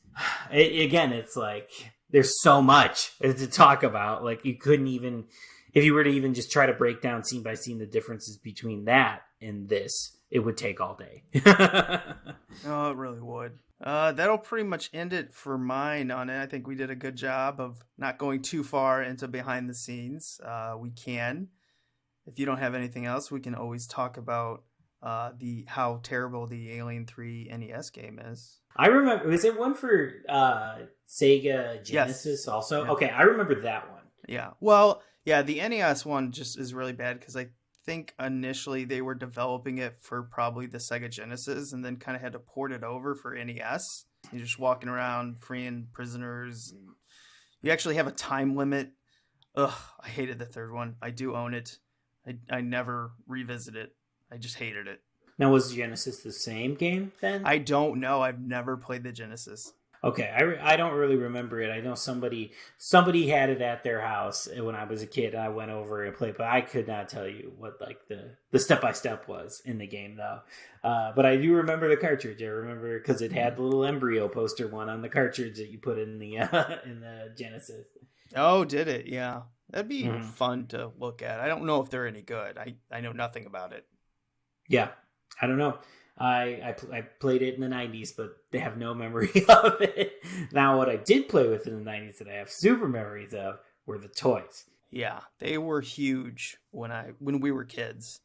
Again, it's like there's so much to talk about. Like you couldn't even, if you were to even just try to break down scene by scene the differences between that and this, it would take all day. Oh, it really would. That'll pretty much end it for mine on it. I think we did a good job of not going too far into behind the scenes. We can. If you don't have anything else, we can always talk about how terrible the Alien 3 NES game is. I remember, was it one for Sega Genesis also? Yeah. Okay, I remember that one. Yeah. Well, yeah, the NES one just is really bad because I think initially they were developing it for probably the Sega Genesis and then kind of had to port it over for NES. You're just walking around freeing prisoners. You actually have a time limit. Ugh, I hated the third one. I do own it. I never revisit it. I just hated it. Now, was Genesis the same game then? I don't know. I've never played the Genesis. Okay, I don't really remember it. I know somebody had it at their house when I was a kid. I went over and played, but I could not tell you what like the step-by-step was in the game though. But I do remember the cartridge. I remember because it had the little embryo poster one on the cartridge that you put in the Genesis. Oh, did it? Yeah, that'd be fun to look at. I don't know if they're any good. I know nothing about it. Yeah, I don't know. I played it in the 90s, but they have no memory of it. Now, what I did play with in the 90s that I have super memories of were the toys. Yeah, they were huge when we were kids.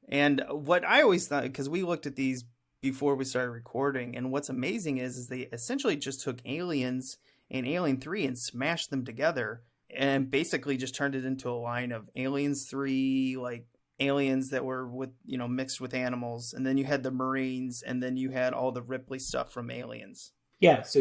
And what I always thought, because we looked at these before we started recording, and what's amazing is they essentially just took Aliens and Alien 3 and smashed them together and basically just turned it into a line of Aliens 3, like aliens that were mixed with animals, and then you had the Marines, and then you had all the Ripley stuff from Aliens. Yeah, so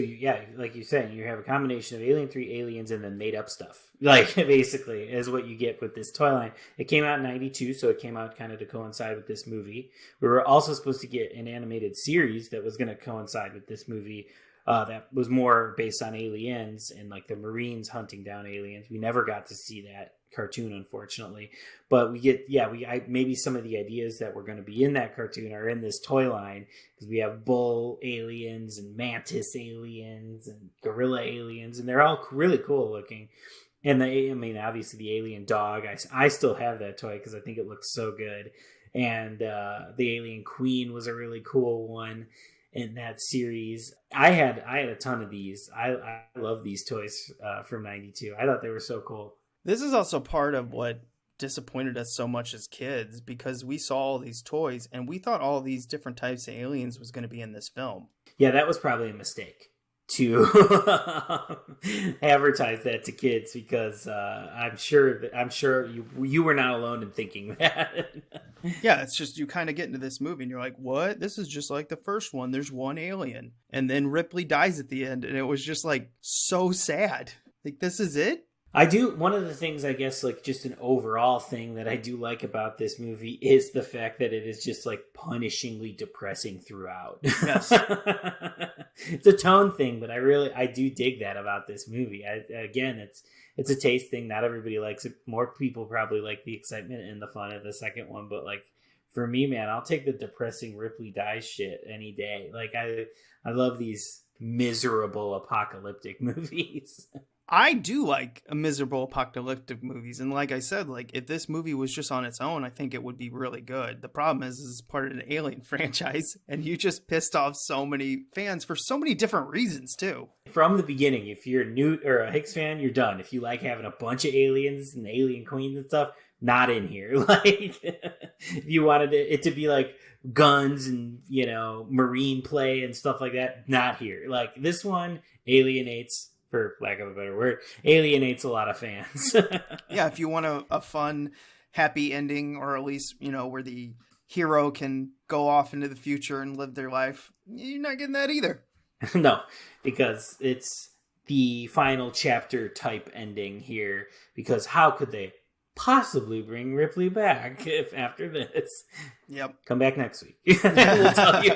like you said, you have a combination of Alien 3, Aliens, and then made up stuff. Like basically is what you get with this toy line. It came out in 92, so it came out kind of to coincide with this movie. We were also supposed to get an animated series that was going to coincide with this movie. That was more based on aliens and like the Marines hunting down aliens. We never got to see that cartoon, unfortunately, but we get maybe some of the ideas that were going to be in that cartoon are in this toy line because we have bull aliens and mantis aliens and gorilla aliens, and they're all really cool looking. And obviously the alien dog. I still have that toy because I think it looks so good. And the alien queen was a really cool one in that series. I had a ton of these. I love these toys from '92. I thought they were so cool. This is also part of what disappointed us so much as kids, because we saw all these toys and we thought all these different types of aliens was going to be in this film. Yeah, that was probably a mistake to advertise that to kids, because I'm sure you were not alone in thinking that. Yeah, it's just you kind of get into this movie and you're like, what? This is just like the first one. There's one alien. And then Ripley dies at the end, and it was just like so sad. Like, this is it? One of the things, I guess, like just an overall thing that I do like about this movie is the fact that it is just like punishingly depressing throughout. Yes. It's a tone thing, but I do dig that about this movie. It's a taste thing. Not everybody likes it. More people probably like the excitement and the fun of the second one, but like for me, man, I'll take the depressing Ripley dies shit any day. Like I love these miserable apocalyptic movies. I do like a miserable apocalyptic movies. And like I said, like if this movie was just on its own, I think it would be really good. The problem is it's part of an Alien franchise, and you just pissed off so many fans for so many different reasons too. From the beginning, if you're a Hicks fan, you're done. If you like having a bunch of aliens and alien queens and stuff, not in here. Like if you wanted it to be like guns and, marine play and stuff like that, not here. Like this one alienates, for lack of a better word, alienates a lot of fans. Yeah, if you want a fun, happy ending, or at least, where the hero can go off into the future and live their life, you're not getting that either. No, because it's the final chapter type ending here, because how could they possibly bring Ripley back if after this? Yep. Come back next week. We'll tell you.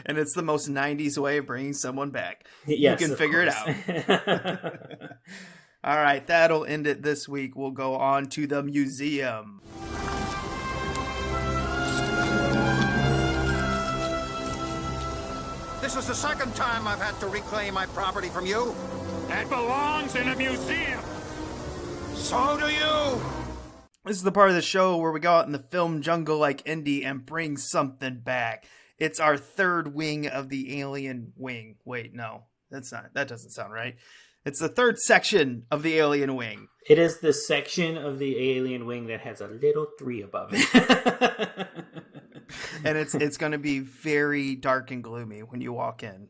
And it's the most 90s way of bringing someone back. Yes, you can figure it out. All right, that'll end it this week. We'll go on to the museum. This is the second time I've had to reclaim my property from you. That belongs in a museum. So do you. This is the part of the show where we go out in the film jungle like Indy and bring something back. It's our third wing of the alien wing. Wait, no, that doesn't sound right. It's the third section of the alien wing. It is the section of the alien wing that has a little 3 above it. And it's going to be very dark and gloomy when you walk in.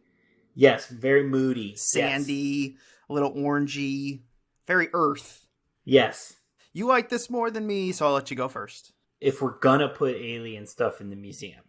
Yes, very moody. Sandy, a little orangey, very earth. Yes. You like this more than me, so I'll let you go first. If we're gonna put alien stuff in the museum,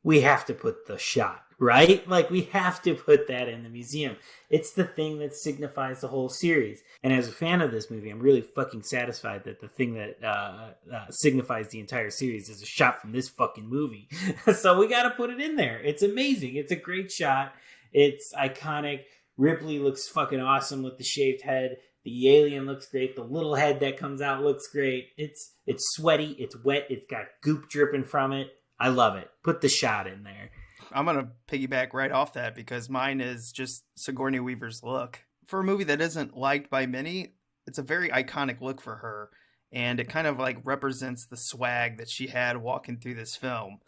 we have to put the shot, right? Like, we have to put that in the museum. It's the thing that signifies the whole series. And as a fan of this movie, I'm really fucking satisfied that the thing that signifies the entire series is a shot from this fucking movie. So we gotta put it in there. It's amazing. It's a great shot. It's iconic. Ripley looks fucking awesome with the shaved head. The alien looks great. The little head that comes out looks great. It's sweaty. It's wet. It's got goop dripping from it. I love it. Put the shot in there. I'm going to piggyback right off that because mine is just Sigourney Weaver's look. For a movie that isn't liked by many, it's a very iconic look for her. And it kind of like represents the swag that she had walking through this film.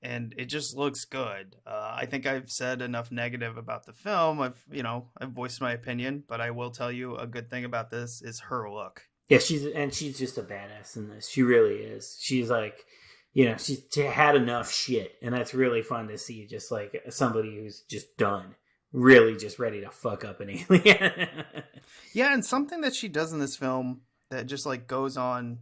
And it just looks good. I think I've said enough negative about the film. I've voiced my opinion, but I will tell you a good thing about this is her look. Yeah, she's just a badass in this. She really is. She's like, she's had enough shit, and that's really fun to see. Just like somebody who's just done, really just ready to fuck up an alien. Yeah, and something that she does in this film that just like goes on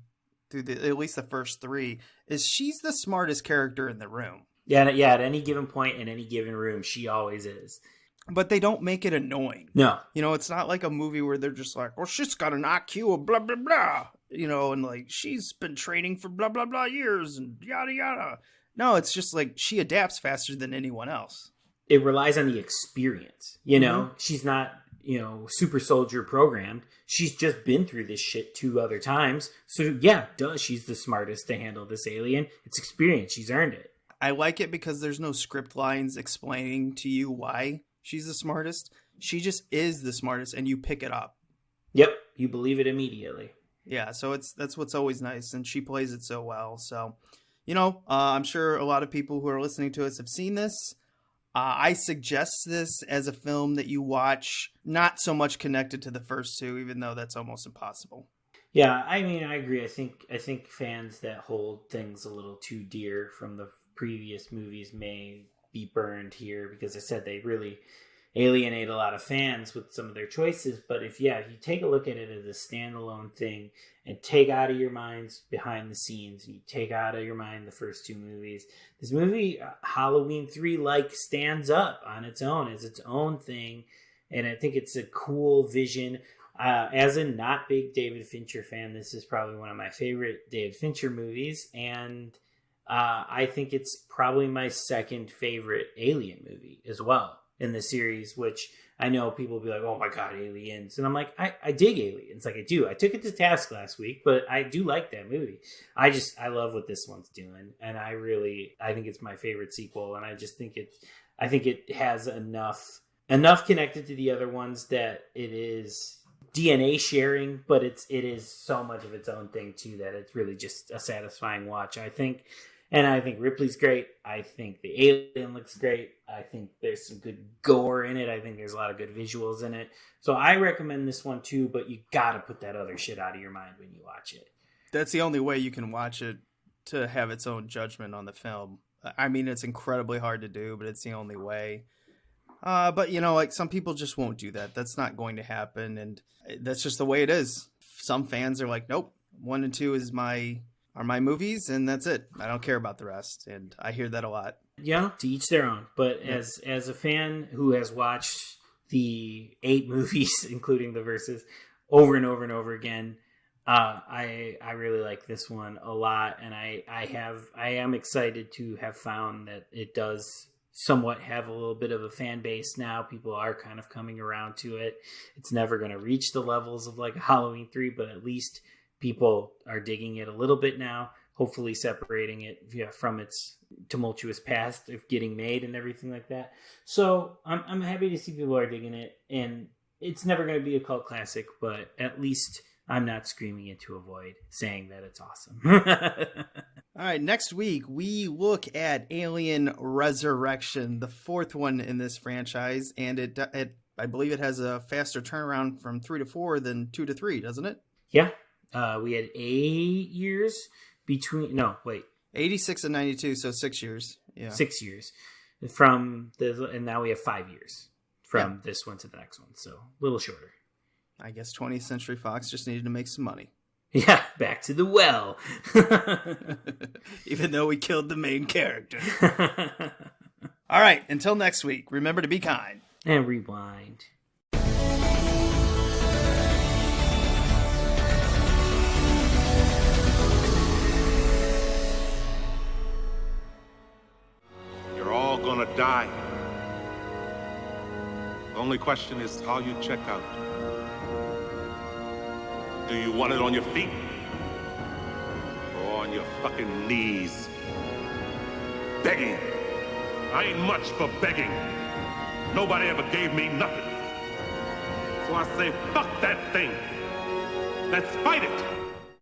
through at least the first 3 is she's the smartest character in the room. Yeah, at any given point in any given room, she always is. But they don't make it annoying. No. It's not like a movie where they're just like, well, she's got an IQ of blah, blah, blah. And like, she's been training for blah, blah, blah years and yada, yada. No, it's just like she adapts faster than anyone else. It relies on the experience. She's not, super soldier programmed. She's just been through this shit 2 other times. So yeah, she's the smartest to handle this alien. It's experience. She's earned it. I like it because there's no script lines explaining to you why she's the smartest. She just is the smartest, and you pick it up. Yep, you believe it immediately. Yeah, so that's what's always nice, and she plays it so well. So, I'm sure a lot of people who are listening to us have seen this. I suggest this as a film that you watch, not so much connected to the first two, even though that's almost impossible. Yeah, I mean, I agree. I think fans that hold things a little too dear from the previous movies may be burned here, because I said they really alienate a lot of fans with some of their choices. But if you take a look at it as a standalone thing and take out of your minds behind the scenes, you take out of your mind the first two movies, this movie, Halloween 3, stands up on its own as its own thing. And I think it's a cool vision. As a not big David Fincher fan, this is probably one of my favorite David Fincher movies. And I think it's probably my second favorite Alien movie as well in the series, which I know people will be like, oh my God, Aliens. And I'm like, I dig Aliens. I do. I took it to task last week, but I do like that movie. I love what this one's doing. And I think it's my favorite sequel. And I think it has enough connected to the other ones that it is DNA sharing, but it is so much of its own thing too, that it's really just a satisfying watch, I think. And I think Ripley's great. I think the alien looks great. I think there's some good gore in it. I think there's a lot of good visuals in it. So I recommend this one too, but you gotta put that other shit out of your mind when you watch it. That's the only way you can watch it to have its own judgment on the film. I mean, it's incredibly hard to do, but it's the only way. But some people just won't do that. That's not going to happen, and that's just the way it is. Some fans are like, nope, 1 and 2 are my movies, and that's it. I don't care about the rest, and I hear that a lot. Yeah, to each their own. But as a fan who has watched the 8 movies, including the verses, over and over and over again, I really like this one a lot, and I am excited to have found that it does somewhat have a little bit of a fan base now. People are kind of coming around to it. It's never going to reach the levels of like Halloween 3, but at least people are digging it a little bit now, hopefully separating it from its tumultuous past of getting made and everything like that. So I'm happy to see people are digging it, and it's never going to be a cult classic, but at least I'm not screaming into a void saying that it's awesome. All right, next week we look at Alien Resurrection, the 4th one in this franchise, and I believe it has a faster turnaround from 3 to 4 than 2 to 3, doesn't it? Yeah. We had 8 years between... No, wait. 86 and 92, so 6 years. Yeah. 6 years. And now we have 5 years from this one to the next one, so a little shorter. I guess 20th Century Fox just needed to make some money. Yeah, back to the well. Even though we killed the main character. All right, until next week, remember to be kind. And rewind. You're all gonna die. The only question is how you check out. Do you want it on your feet? Or on your fucking knees? Begging. I ain't much for begging. Nobody ever gave me nothing. So I say, fuck that thing. Let's fight it.